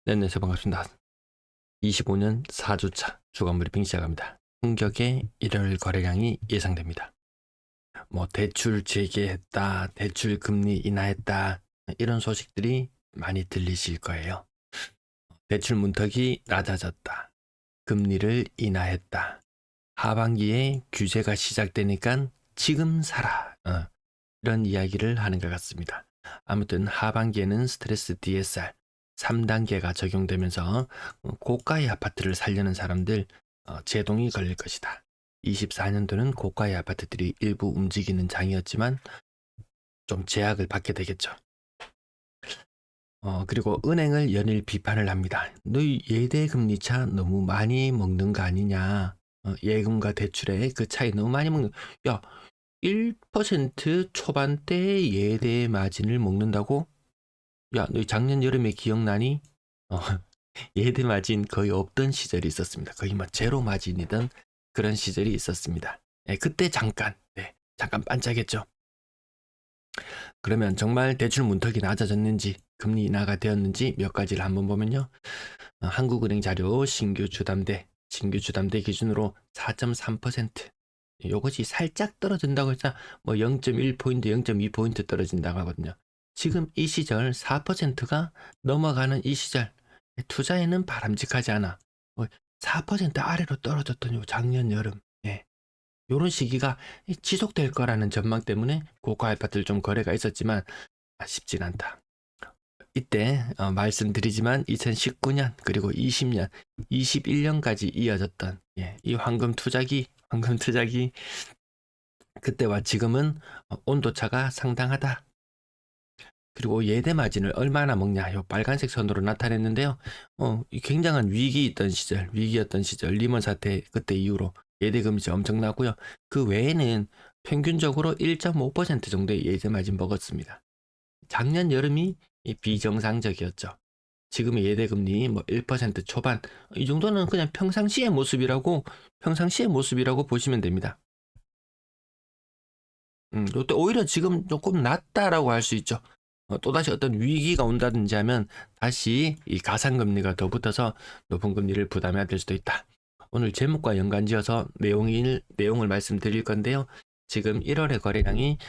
네, 안녕하세요. 반갑습니다. 25년 4주차 주간 브리핑 시작합니다. 충격의 일월 거래량이 예상됩니다. 뭐 대출 재개했다, 대출 금리 인하했다 이런 소식들이 많이 들리실 거예요. 대출 문턱이 낮아졌다, 금리를 인하했다, 하반기에 규제가 시작되니까 지금 사라 이런 이야기를 하는 것 같습니다. 아무튼 하반기에는 스트레스 DSR 3단계가 적용되면서 고가의 아파트를 살려는 사람들 제동이 걸릴 것이다. 24년도는 고가의 아파트들이 일부 움직이는 장이었지만 좀 제약을 받게 되겠죠. 그리고 은행을 연일 비판을 합니다. 너희 예대 금리차 너무 많이 먹는 거 아니냐. 예금과 대출의 그 차이 너무 많이 먹는. 야, 1% 초반대 예대 마진을 먹는다고? 야, 너 작년 여름에 기억나니? 어, 예대 마진 거의 없던 시절이 있었습니다. 거의 뭐 제로 마진이던 그런 시절이 있었습니다. 예, 그때 잠깐, 네, 잠깐 반짝했죠. 그러면 정말 대출 문턱이 낮아졌는지, 금리 인하가 되었는지 몇 가지를 한번 보면요. 한국은행 자료 신규 주담대 기준으로 4.3%. 요것이 살짝 떨어진다고 해서 뭐 0.1포인트, 0.2포인트 떨어진다고 하거든요. 지금 이 시절 4%가 넘어가는 이 시절 투자에는 바람직하지 않아. 4% 아래로 떨어졌던 요 작년 여름. 예. 요런 시기가 지속될 거라는 전망 때문에 고가 아파트를 좀 거래가 있었지만 쉽진 않다. 이때 말씀드리지만 2019년 그리고 20년, 21년까지 이어졌던 이 황금 투자기 그때와 지금은 온도차가 상당하다. 그리고 예대 마진을 얼마나 먹냐, 요 빨간색 선으로 나타냈는데요. 굉장한 위기였던 시절, 리먼 사태 그때 이후로 예대 금리 엄청나고요. 그 외에는 평균적으로 1.5% 정도의 예대 마진 먹었습니다. 작년 여름이 비정상적이었죠. 지금의 예대 금리 뭐 1% 초반 이 정도는 그냥 평상시의 모습이라고 보시면 됩니다. 또 오히려 지금 조금 낮다라고 할 수 있죠. 또다시 어떤 위기가 온다든지 하면 다시 이 가상금리가 더 붙어서 높은 금리를 부담해야 될 수도 있다. 오늘 제목과 연관지어서 내용을 말씀드릴 건데요. 지금 1월의 거래량이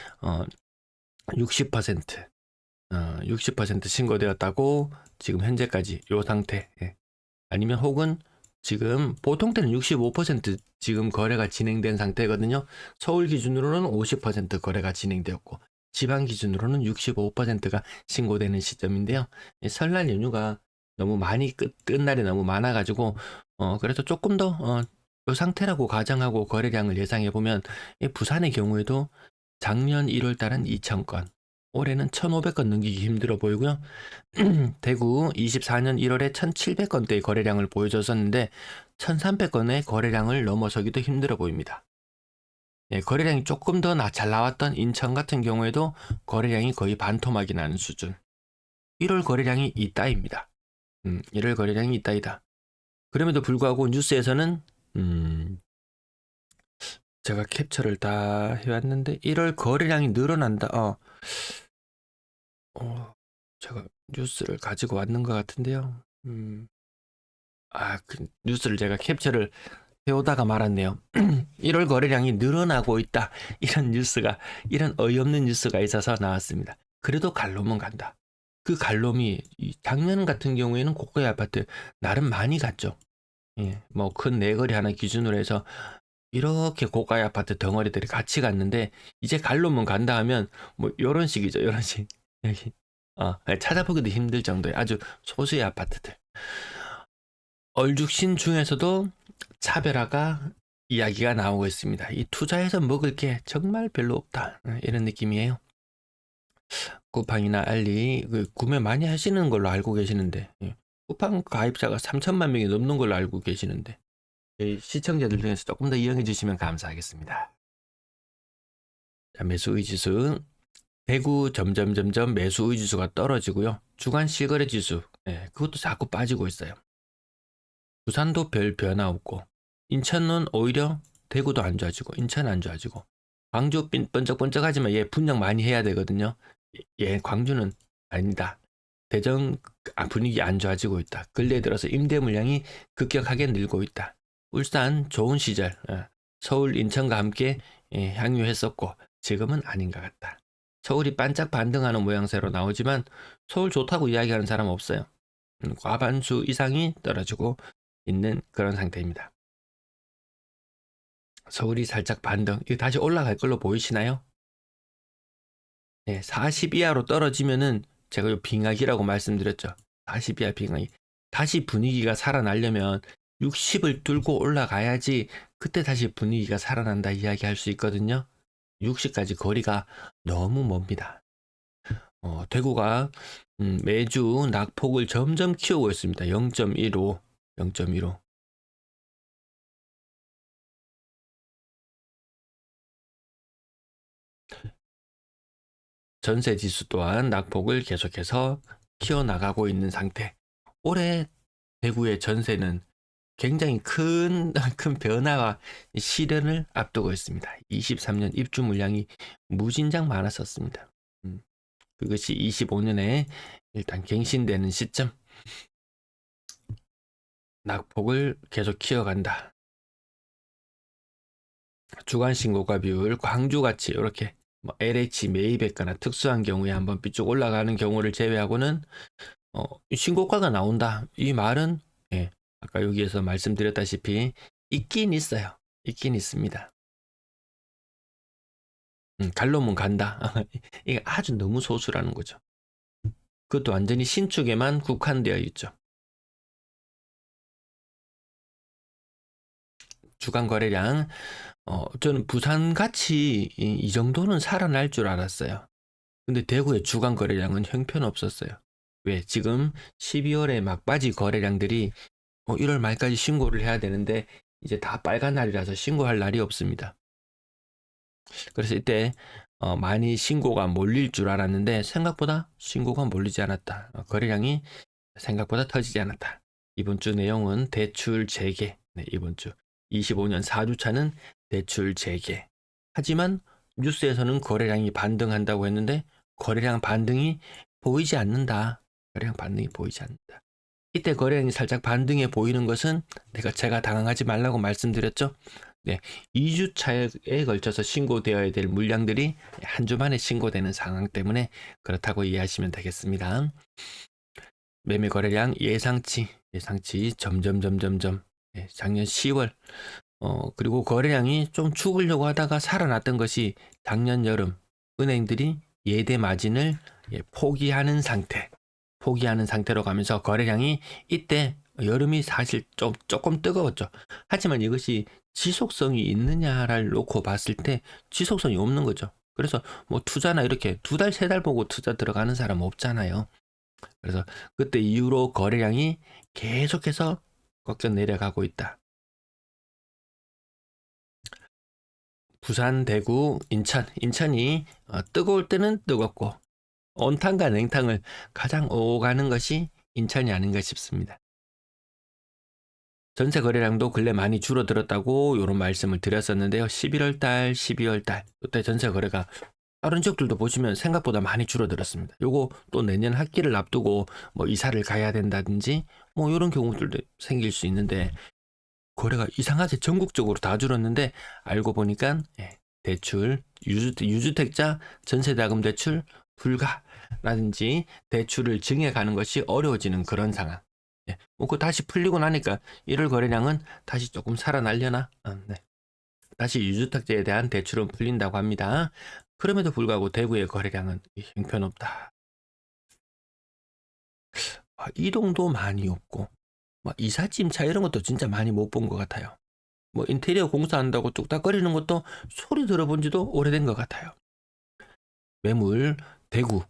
60% 60% 신고되었다고 지금 현재까지 요 상태. 아니면 혹은 지금 보통 때는 65% 지금 거래가 진행된 상태거든요. 서울 기준으로는 50% 거래가 진행되었고 지방 기준으로는 65%가 신고되는 시점인데요. 설날 연휴가 너무 많이 끝날이 너무 많아가지고 그래서 조금 더 이 상태라고 가정하고 거래량을 예상해 보면 부산의 경우에도 작년 1월 달은 2,000건, 올해는 1,500건 넘기기 힘들어 보이고요. 대구 24년 1월에 1,700건대의 거래량을 보여줬었는데 1,300건의 거래량을 넘어서기도 힘들어 보입니다. 거래량이 조금 더 잘 나왔던 인천 같은 경우에도 거래량이 거의 반토막이 나는 수준. 1월 거래량이 이따입니다. 1월 거래량이 이따이다. 그럼에도 불구하고 뉴스에서는 제가 캡처를 다 해왔는데 1월 거래량이 늘어난다. 제가 뉴스를 가지고 왔는 것 같은데요. 그 뉴스를 제가 캡처를 해오다가 말았네요. 1월 거래량이 늘어나고 있다. 이런 어이없는 뉴스가 있어서 나왔습니다. 그래도 갈롬은 간다. 그 갈롬이 작년 같은 경우에는 고가의 아파트 나름 많이 갔죠. 뭐 큰 내거리 하나 기준으로 해서 이렇게 고가의 아파트 덩어리들이 같이 갔는데 이제 갈롬은 간다 하면 뭐 요런 식이죠. 요런 식. 여기 찾아보기도 힘들 정도의 아주 소수의 아파트들. 얼죽신 중에서도 차별화가 이야기가 나오고 있습니다. 이 투자해서 먹을 게 정말 별로 없다. 이런 느낌이에요. 쿠팡이나 알리 구매 많이 하시는 걸로 알고 계시는데 쿠팡 가입자가 3천만 명이 넘는 걸로 알고 계시는데 시청자들 중에서 조금 더 이용해 주시면 감사하겠습니다. 자, 매수의지수 대구 점점 매수의지수가 떨어지고요. 주간 실거래 지수 그것도 자꾸 빠지고 있어요. 부산도 별 변화 없고 인천은 오히려 대구도 안 좋아지고 인천 안 좋아지고 광주 번쩍번쩍하지만 분양 많이 해야 되거든요. 광주는 아니다. 대전 분위기 안 좋아지고 있다. 근래 들어서 임대 물량이 급격하게 늘고 있다. 울산 좋은 시절 서울 인천과 함께 향유했었고 지금은 아닌 것 같다. 서울이 반짝 반등하는 모양새로 나오지만 서울 좋다고 이야기하는 사람 없어요. 과반수 이상이 떨어지고 있는 그런 상태입니다. 서울이 살짝 반등, 이거 다시 올라갈 걸로 보이시나요? 네, 40 이하로 떨어지면은 제가 요 빙하기라고 말씀드렸죠. 40 이하 빙하기. 다시 분위기가 살아나려면 60을 뚫고 올라가야지 그때 다시 분위기가 살아난다 이야기할 수 있거든요. 60까지 거리가 너무 멉니다. 대구가 매주 낙폭을 점점 키우고 있습니다. 0.15, 0.15. 전세 지수 또한 낙폭을 계속해서 키워나가고 있는 상태. 올해 대구의 전세는 굉장히 큰 변화와 실현을 앞두고 있습니다. 23년 입주 물량이 무진장 많았었습니다. 그것이 25년에 일단 갱신되는 시점. 낙폭을 계속 키워간다. 주간 신고가 비율 광주같이 이렇게 LH 매입했거나 특수한 경우에 한번 삐쭉 올라가는 경우를 제외하고는 신고가가 나온다. 이 말은 아까 여기에서 말씀드렸다시피 있긴 있어요. 있긴 있습니다. 갈로면 간다. 이게 아주 너무 소수라는 거죠. 그것도 완전히 신축에만 국한되어 있죠. 주간 거래량 저는 부산같이 이 정도는 살아날 줄 알았어요. 근데 대구의 주간 거래량은 형편없었어요. 왜? 지금 12월에 막바지 거래량들이 1월 말까지 신고를 해야 되는데 이제 다 빨간 날이라서 신고할 날이 없습니다. 그래서 이때 많이 신고가 몰릴 줄 알았는데 생각보다 신고가 몰리지 않았다. 거래량이 생각보다 터지지 않았다. 이번 주 내용은 대출 재개. 네, 이번 주 25년 4주차는 대출 재개. 하지만 뉴스에서는 거래량이 반등한다고 했는데 거래량 반등이 보이지 않는다. 거래량 반등이 보이지 않는다. 이때 거래량이 살짝 반등해 보이는 것은 제가 당황하지 말라고 말씀드렸죠. 네, 2주차에 걸쳐서 신고되어야 될 물량들이 한 주 만에 신고되는 상황 때문에 그렇다고 이해하시면 되겠습니다. 매매 거래량 예상치 점점 작년 10월 그리고 거래량이 좀 죽으려고 하다가 살아났던 것이 작년 여름 은행들이 예대 마진을 포기하는 상태로 가면서 거래량이 이때 여름이 사실 조금 뜨거웠죠. 하지만 이것이 지속성이 있느냐를 놓고 봤을 때 지속성이 없는 거죠. 그래서 뭐 투자나 이렇게 2달, 3달 보고 투자 들어가는 사람 없잖아요. 그래서 그때 이후로 거래량이 계속해서 꺾여 내려가고 있다. 부산, 대구, 인천이 뜨거울 때는 뜨겁고 온탕과 냉탕을 가장 오가는 것이 인천이 아닌가 싶습니다. 전세 거래량도 근래 많이 줄어들었다고 이런 말씀을 드렸었는데요. 11월 달, 12월 달 그때 전세 거래가 다른 지역들도 보시면 생각보다 많이 줄어들었습니다. 요거 또 내년 학기를 앞두고 뭐 이사를 가야 된다든지 뭐 이런 경우들도 생길 수 있는데 거래가 이상하게 전국적으로 다 줄었는데 알고 보니까 대출, 유주택자 전세자금 대출 불가라든지 대출을 증액하는 것이 어려워지는 그런 상황. 그 다시 풀리고 나니까 1월 거래량은 다시 조금 살아나려나? 네. 다시 유주택자에 대한 대출은 풀린다고 합니다. 그럼에도 불구하고 대구의 거래량은 형편없다. 이동도 많이 없고 이삿짐차 이런 것도 진짜 많이 못 본 것 같아요. 뭐 인테리어 공사한다고 뚝딱거리는 것도 소리 들어본 지도 오래된 것 같아요. 매물 대구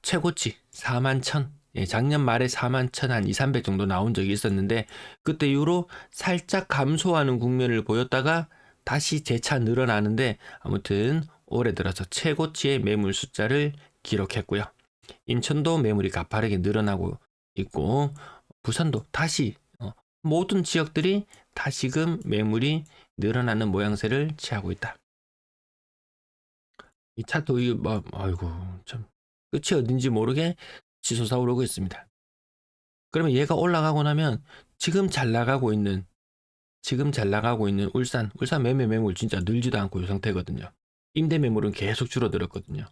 최고치 41,000 작년 말에 41,000 한 2, 300 정도 나온 적이 있었는데 그때 이후로 살짝 감소하는 국면을 보였다가 다시 재차 늘어나는데 아무튼 올해 들어서 최고치의 매물 숫자를 기록했고요. 인천도 매물이 가파르게 늘어나고 있고 부산도 다시 모든 지역들이 다시금 매물이 늘어나는 모양새를 취하고 있다. 이 차트 아이고 참 끝이 어딘지 모르게 치솟아 오르고 있습니다. 그러면 얘가 올라가고 나면 지금 잘 나가고 있는 울산 매매 매물 진짜 늘지도 않고 이 상태거든요. 임대 매물은 계속 줄어들었거든요.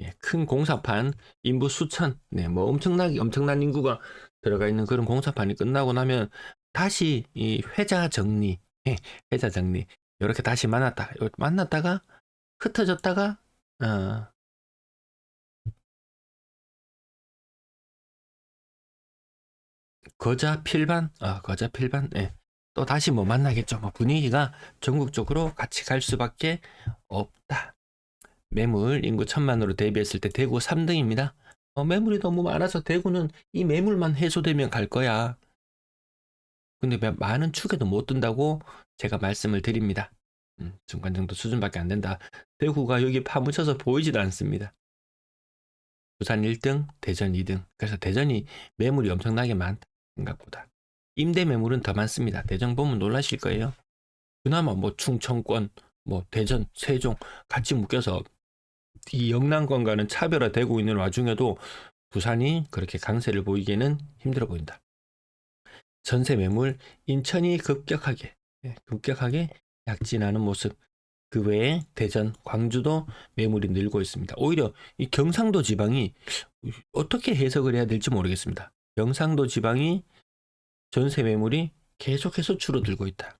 예, 큰 공사판 인부 수천, 네, 뭐 엄청난 인구가 들어가 있는 그런 공사판이 끝나고 나면 다시 이 회자 정리, 예, 회자 정리 이렇게 다시 만났다가 흩어졌다가 거자 필반, 예. 또 다시 뭐 만나겠죠. 뭐 분위기가 전국적으로 같이 갈 수밖에 없다. 매물 인구 1000만으로 대비했을 때 대구 3등입니다. 매물이 너무 많아서 대구는 이 매물만 해소되면 갈 거야. 근데 많은 축에도 못 든다고 제가 말씀을 드립니다. 중간 정도 수준밖에 안 된다. 대구가 여기 파묻혀서 보이지도 않습니다. 부산 1등, 대전 2등. 그래서 대전이 매물이 엄청나게 많다. 생각보다. 임대 매물은 더 많습니다. 대전 보면 놀라실 거예요. 그나마 뭐 충청권, 뭐 대전, 세종 같이 묶여서 이 영남권과는 차별화되고 있는 와중에도 부산이 그렇게 강세를 보이기에는 힘들어 보인다. 전세 매물 인천이 급격하게 약진하는 모습. 그 외에 대전, 광주도 매물이 늘고 있습니다. 오히려 이 경상도 지방이 어떻게 해석을 해야 될지 모르겠습니다. 경상도 지방이 전세 매물이 계속해서 줄어들고 있다.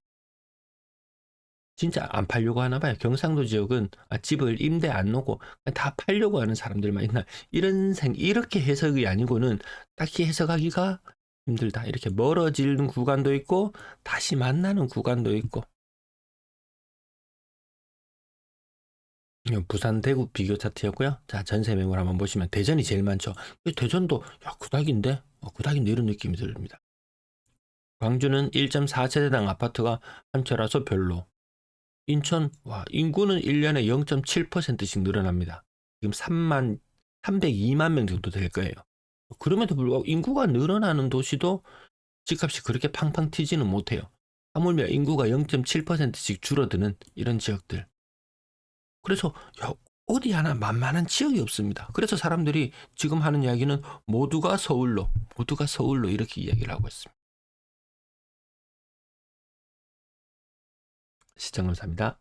진짜 안 팔려고 하나 봐요. 경상도 지역은 집을 임대 안 놓고 다 팔려고 하는 사람들만 있나. 이렇게 해석이 아니고는 딱히 해석하기가 힘들다. 이렇게 멀어지는 구간도 있고 다시 만나는 구간도 있고. 부산 대구 비교 차트였고요. 자, 전세 매물 한번 보시면 대전이 제일 많죠. 대전도 그닥인데 이런 느낌이 듭니다. 광주는 1.4세대당 아파트가 한 채라서 별로. 인천 인구는 1년에 0.7%씩 늘어납니다. 지금 302만 명 정도 될 거예요. 그럼에도 불구하고 인구가 늘어나는 도시도 집값이 그렇게 팡팡 튀지는 못해요. 하물며 인구가 0.7%씩 줄어드는 이런 지역들. 그래서 어디 하나 만만한 지역이 없습니다. 그래서 사람들이 지금 하는 이야기는 모두가 서울로 이렇게 이야기를 하고 있습니다. 시청 감사합니다.